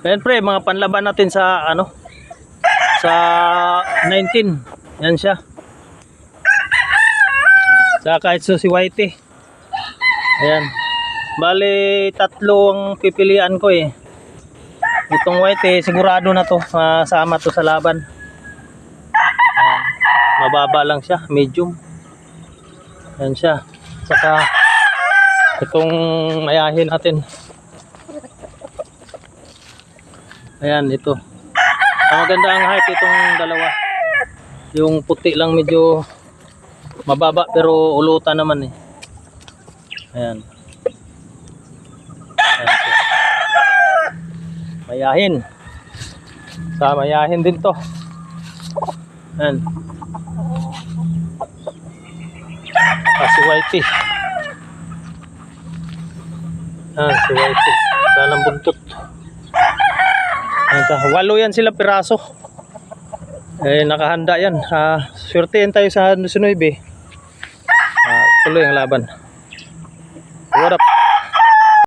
Ayan pre, mga panlaban natin sa ano, sa 19. Yan siya. Saka ito si Whitey. Ayan. Bali, tatlo ang pipilian ko eh. Itong Whitey, sigurado na to. Masama to sa laban. Ayan. Mababa lang siya, medium. Ayan siya. Saka itong mayahin natin. Ayan, ito. Ang maganda ang height itong dalawa. Yung puti lang medyo mababa pero ulutan naman eh. Ayan. Ayan. Mayahin. Sa mayahin din to. Ayan. Si Whitey. Ayan, si Whitey. Walang buntot. Ayan, 8 yan sila piraso. Eh, nakahanda yan. Swertein tayo sa 19. Tuloy ang laban. What up?